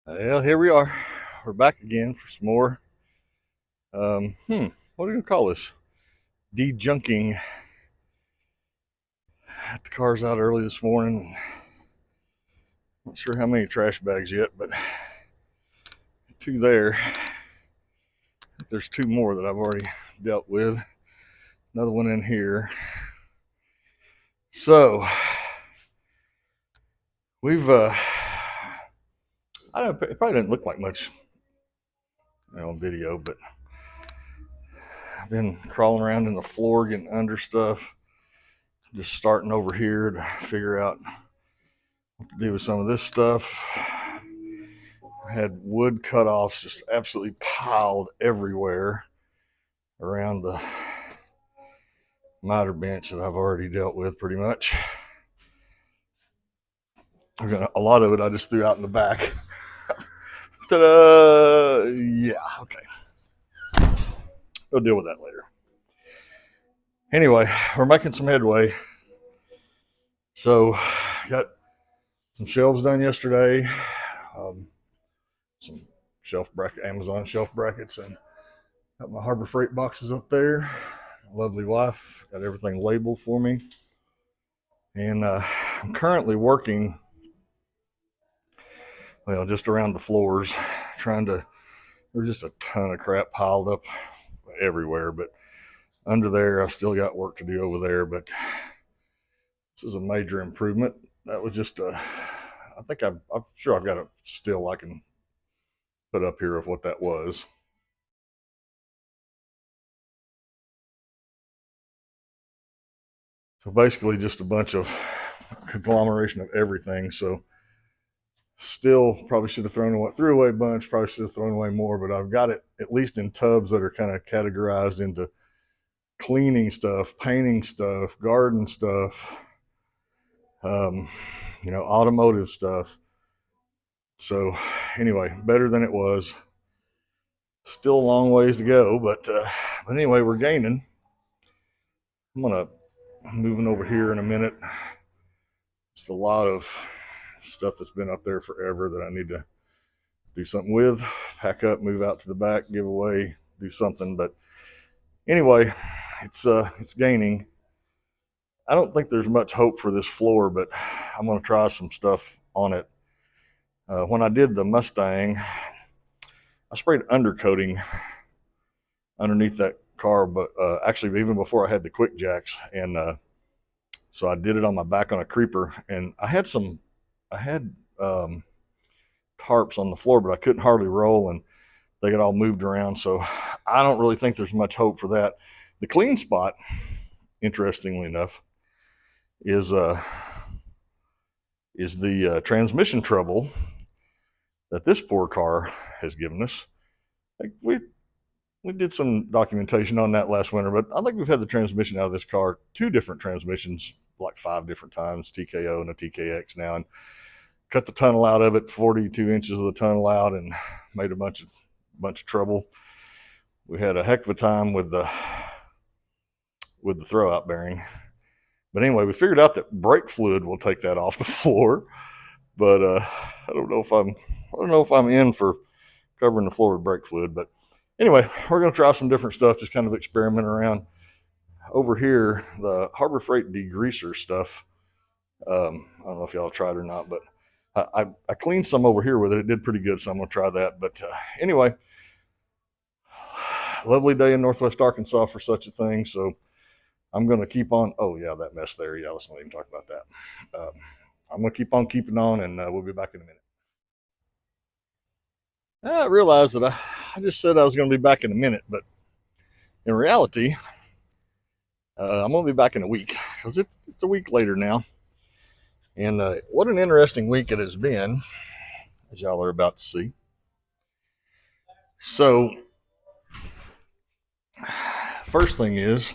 Well, here we are. We're back again for some more. What are we gonna call this? De-junking. Had the cars out early this morning. Not sure how many trash bags yet, but two there. There's two more that I've already dealt with. Another one in here. So we've I don't know, it probably didn't look like much on video, but I've been crawling around in the floor getting under stuff. Just starting over here to figure out what to do with some of this stuff. I had wood cutoffs just absolutely piled everywhere around the miter bench that I've already dealt with pretty much. A lot of it I just threw out in the back. Ta-da! Yeah, okay. We'll deal with that later. Anyway, we're making some headway. So, got some shelves done yesterday. Some Amazon shelf brackets, and got my Harbor Freight boxes up there. Lovely wife got everything labeled for me, and I'm currently working, well, just around the floors, trying to. There's just a ton of crap piled up everywhere, but under there, I still got work to do over there. But this is a major improvement. That was just a. I think I'm sure I've got a still I can put up here of what that was. So basically, just a bunch of conglomeration of everything. So still probably should have threw away a bunch, probably should have thrown away more, but I've got it at least in tubs that are kind of categorized into cleaning stuff, painting stuff, garden stuff, um, automotive stuff. So anyway, better than it was. Still a long ways to go, but anyway, we're gaining. I'm gonna moving over here in a minute. Just a lot of stuff that's been up there forever that I need to do something with, pack up, move out to the back, give away, do something. But anyway, it's gaining. I don't think there's much hope for this floor, but I'm going to try some stuff on it. When I did the Mustang, I sprayed undercoating underneath that car, but actually even before I had the quick jacks, and so I did it on my back on a creeper, and I had tarps on the floor, but I couldn't hardly roll, and they got all moved around. So I don't really think there's much hope for that. The clean spot, interestingly enough, is the transmission trouble that this poor car has given us. Like we did some documentation on that last winter, but I think we've had the transmission out of this car, two different transmissions, like 5 different times, TKO and a TKX now, and cut the tunnel out of it, 42 inches of the tunnel out, and made a bunch of trouble. We had a heck of a time with the throwout bearing. But anyway, we figured out that brake fluid will take that off the floor. But I don't know if I'm in for covering the floor with brake fluid. But anyway, we're going to try some different stuff, just kind of experiment around. Over here, the Harbor Freight degreaser stuff. I don't know if y'all tried or not, but I cleaned some over here with it. It did pretty good, so I'm going to try that. But anyway, lovely day in Northwest Arkansas for such a thing. So I'm going to keep on. Oh, yeah, that mess there. Yeah, let's not even talk about that. I'm going to keep on keeping on, and we'll be back in a minute. I realized that I just said I was going to be back in a minute, but in reality, I'm going to be back in a week because it's a week later now. And what an interesting week it has been, as y'all are about to see. So, first thing is,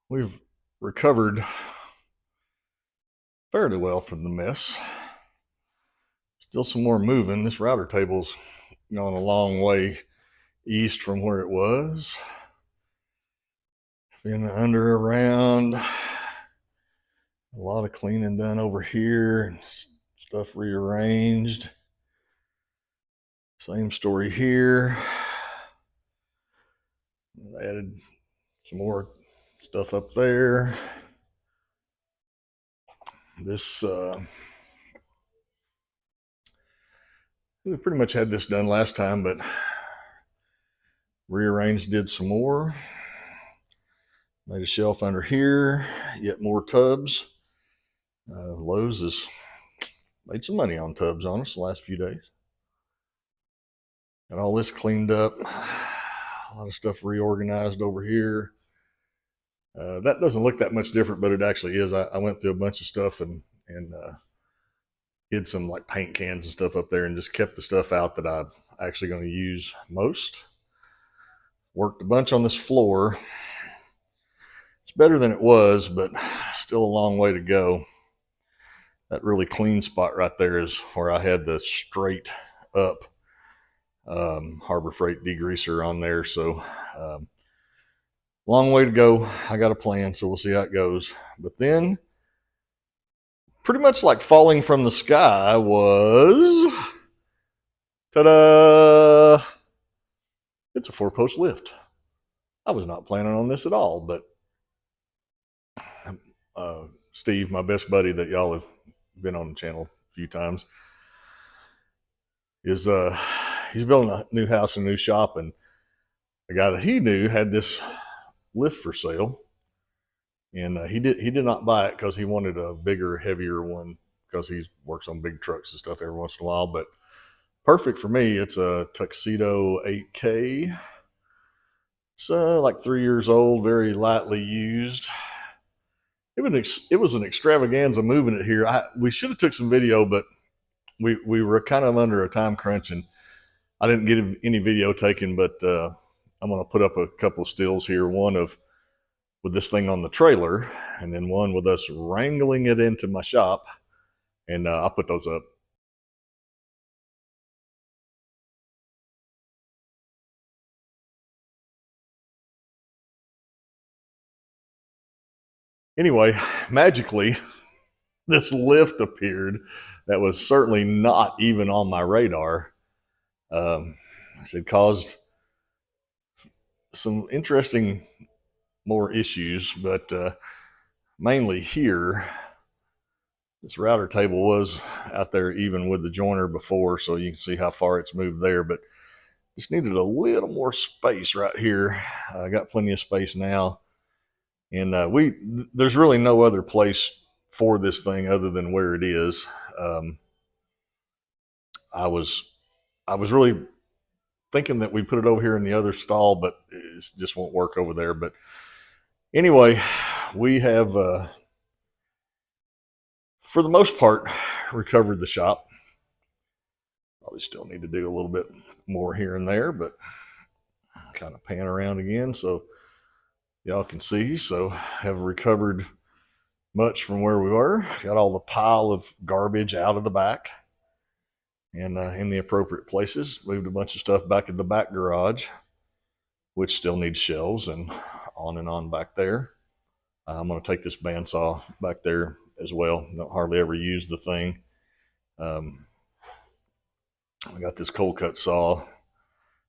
we've recovered fairly well from the mess. Still some more moving. This router table's gone a long way east from where it was. Been under around, a lot of cleaning done over here and stuff rearranged. Same story here. Added some more stuff up there. This we pretty much had this done last time, but rearranged, did some more. Made a shelf under here, yet more tubs. Lowe's has made some money on tubs on us the last few days. Got all this cleaned up. A lot of stuff reorganized over here. That doesn't look that much different, but it actually is. I went through a bunch of stuff and hid some like paint cans and stuff up there and just kept the stuff out that I'm actually going to use most. Worked a bunch on this floor. It's better than it was, but still a long way to go. That really clean spot right there is where I had the straight up Harbor Freight degreaser on there. So long way to go. I got a plan, so we'll see how it goes. But then pretty much like falling from the sky was, ta-da, it's a 4-post lift. I was not planning on this at all, but Steve, my best buddy that y'all have been on the channel a few times, is he's building a new house and a new shop, and the guy that he knew had this lift for sale, and he did not buy it because he wanted a bigger, heavier one because he works on big trucks and stuff every once in a while. But perfect for me. It's a Tuxedo 8K. It's like 3 years old, very lightly used. It was an extravaganza moving it here. We should have took some video, but we were kind of under a time crunch, and I didn't get any video taken. But I'm going to put up a couple of stills here. One of with this thing on the trailer, and then one with us wrangling it into my shop, and I'll put those up. Anyway, magically, this lift appeared that was certainly not even on my radar. It caused some interesting more issues, but mainly here, this router table was out there even with the joiner before, so you can see how far it's moved there, but just needed a little more space right here. I got plenty of space now, and there's really no other place for this thing other than where it is. I was really thinking that we put it over here in the other stall, but it just won't work over there. But anyway, we have, for the most part, recovered the shop. Probably still need to do a little bit more here and there, but kind of pan around again so y'all can see. So have recovered much from where we were. Got all the pile of garbage out of the back and in the appropriate places. Moved a bunch of stuff back in the back garage, which still needs shelves, and on back there. I'm going to take this bandsaw back there as well. Don't hardly ever use the thing. I got this cold cut saw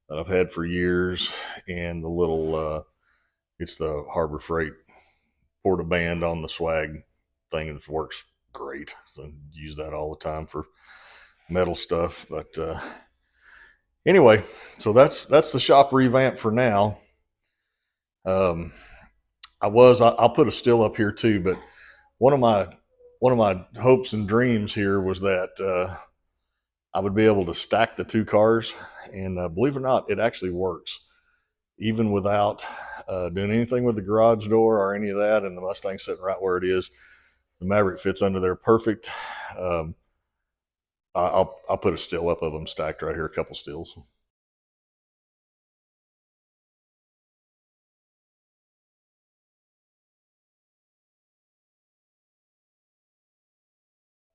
that I've had for years, and the little, it's the Harbor Freight porta band on the swag thing, and it works great. So I use that all the time for metal stuff. But anyway, so that's the shop revamp for now. I'll put a still up here too, but one of my hopes and dreams here was that I would be able to stack the two cars, and believe it or not, it actually works, even without doing anything with the garage door or any of that. And the Mustang's sitting right where it is. The Maverick fits under there perfect. I'll put a still up of them stacked right here, a couple stills.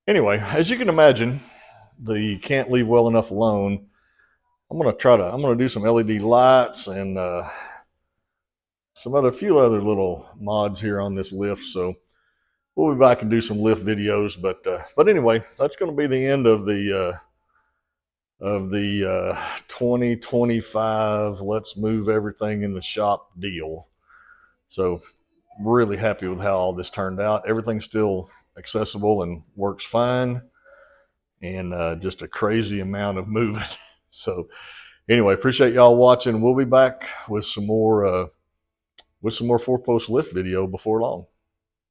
Anyway, as you can imagine, the can't leave well enough alone. I'm gonna do some LED lights and few other little mods here on this lift. So we'll be back and do some lift videos. But anyway, that's going to be the end of the of the 2025 let's move everything in the shop deal. So really happy with how all this turned out. Everything's still accessible and works fine, and just a crazy amount of moving. So anyway, appreciate y'all watching. We'll be back with some more 4-post lift video before long.